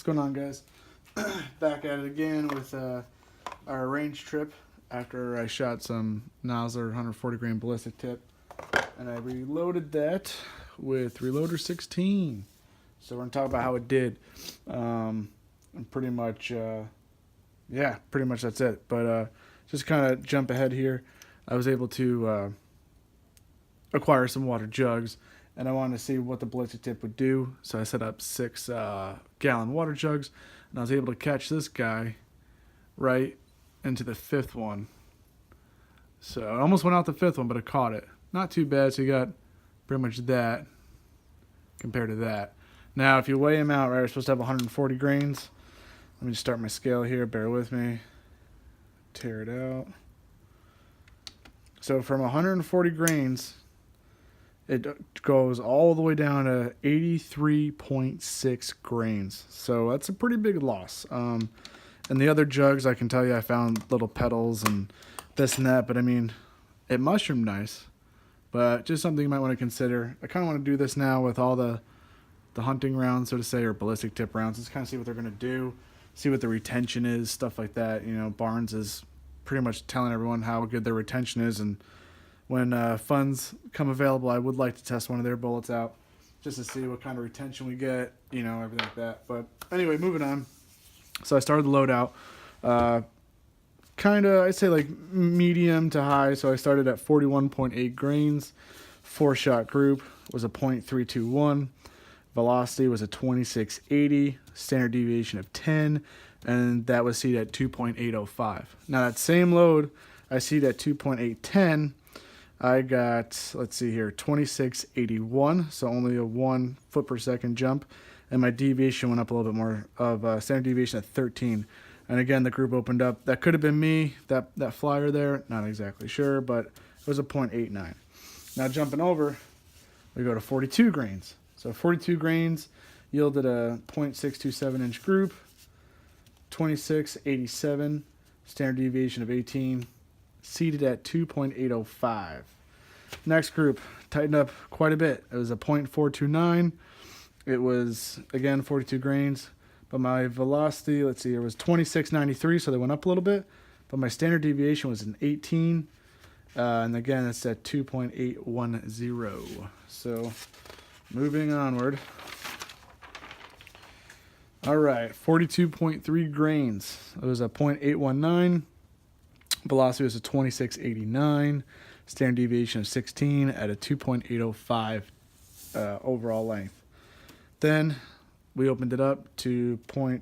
going on, guys? Back at it again with our range trip after I shot some Nosler 140 grain ballistic tip, and I reloaded that with RL16. So we're gonna talk about how it did, and pretty much, pretty much that's it. But just kind of jump ahead here. I was able to acquire some water jugs, and I wanted to see what the ballistic tip would do. So I set up 6-gallon water jugs, and I was able to catch this guy right into the fifth one. So I almost went out the fifth one, but I caught it. Not too bad. So you got pretty much that compared to that. Now, if you weigh them out, right, we're supposed to have 140 grains. Let me just start my scale here. Bear with me. Tear it out. So from 140 grains, it goes all the way down to 83.6 grains. So that's a pretty big loss. And the other jugs, I can tell you, I found little petals and this and that. But, I mean, it mushroomed nice. But just something you might want to consider. I kind of want to do this now with all the hunting rounds, so to say, or ballistic tip rounds. Just kind of see what they're going to do, see what the retention is, stuff like that. You know, Barnes is pretty much telling everyone how good their retention is, and when funds come available, I would like to test one of their bullets out just to see what kind of retention we get, you know, everything like that. But anyway, moving on. So I started the loadout, kind of, I'd say like medium to high. So I started at 41.8 grains. 4-shot group was a .321. Velocity was a 2680. Standard deviation of 10. And that was seated at 2.805. Now that same load, I seated at 2.810. I got, let's see here, 2681, so only a 1 foot per second jump, and my deviation went up a little bit more of standard deviation at 13. And again, the group opened up. That could have been me, that flyer there, not exactly sure, but it was a .89. Now jumping over, we go to 42 grains. So 42 grains yielded a .627 inch group, 2687, standard deviation of 18. Seated at 2.805. Next group tightened up quite a bit. It was a .429. It was, again, 42 grains. But my velocity, let's see, it was 2693, so they went up a little bit. But my standard deviation was an 18. And again, it's at 2.810. So moving onward. All right, 42.3 grains. It was a .819. Velocity was a 2689, standard deviation of 16 at a 2.805 overall length. Then we opened it up to .482,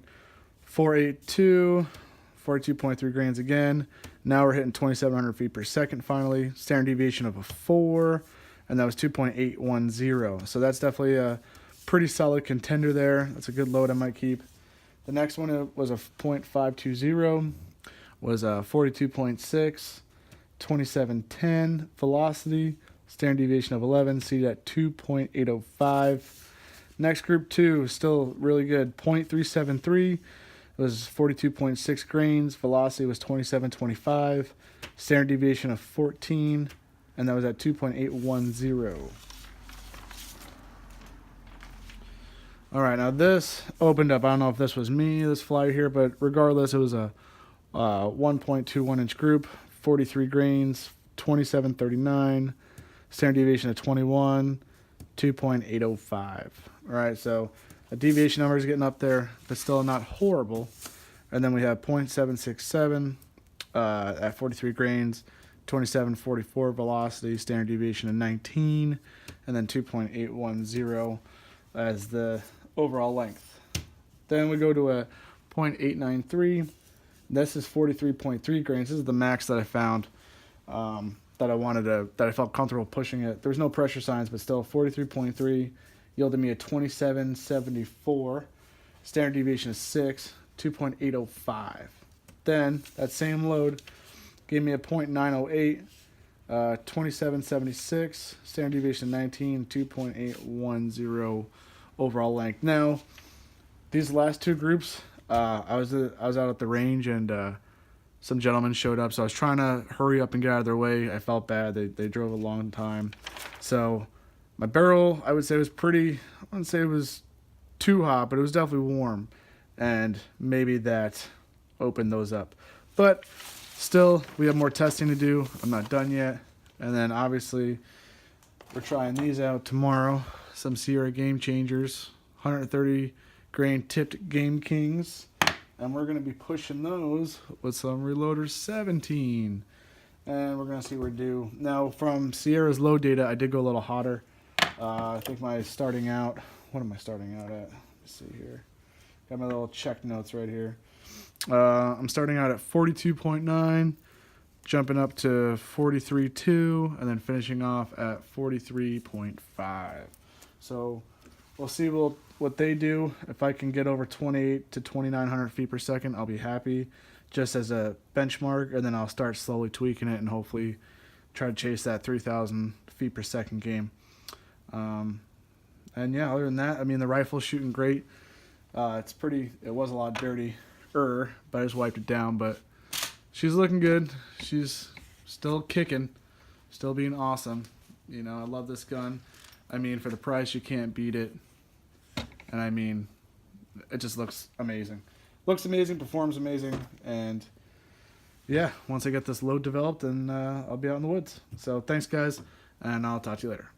42.3 grains again. Now we're hitting 2,700 feet per second finally. Standard deviation of a 4, and that was 2.810. So that's definitely a pretty solid contender there. That's a good load I might keep. The next one was a .520. Was a 42.6, 2710 velocity, standard deviation of 11, seated at 2.805. Next group 2, still really good, .373. It was 42.6 grains, velocity was 2725, standard deviation of 14, and that was at 2.810. All right, now this opened up. I don't know if this was me, this flyer here, but regardless, it was a 1.21 inch group, 43 grains, 2739, standard deviation of 21, 2.805. All right, so the deviation number is getting up there, but still not horrible. And then we have .767 at 43 grains, 2744 velocity, standard deviation of 19, and then 2.810 as the overall length. Then we go to a .893. This is 43.3 grains. This is the max that I found that I felt comfortable pushing it. There's no pressure signs, but still 43.3 yielded me a 2774. Standard deviation is 6, 2.805. Then that same load gave me a .908, 2776. Standard deviation 19, 2.810 overall length. Now, these last two groups, I was out at the range, and some gentlemen showed up, so I was trying to hurry up and get out of their way. I felt bad. They drove a long time. So my barrel, I would say, was pretty, I wouldn't say it was too hot, but it was definitely warm. and maybe that opened those up. But still, we have more testing to do. I'm not done yet. And then obviously, we're trying these out tomorrow. Some Sierra Game Changers, 130 grain tipped Game Kings. And we're going to be pushing those with some Reloader 17. And we're going to see what we do. Now, from Sierra's load data, I did go a little hotter. I think my starting out, what am I starting out at? Let's see here. Got my little check notes right here. I'm starting out at 42.9, jumping up to 43.2, and then finishing off at 43.5. So we'll see what they do. If I can get over 28 to 2,900 feet per second, I'll be happy, just as a benchmark, and then I'll start slowly tweaking it and hopefully try to chase that 3,000 feet per second game. And yeah, other than that, I mean, the rifle's shooting great. It was a lot dirty, but I just wiped it down, but she's looking good. She's still kicking, still being awesome. You know, I love this gun. I mean, for the price, you can't beat it. And I mean, it just looks amazing. Looks amazing, performs amazing, and yeah, once I get this load developed, then I'll be out in the woods. So thanks, guys, and I'll talk to you later.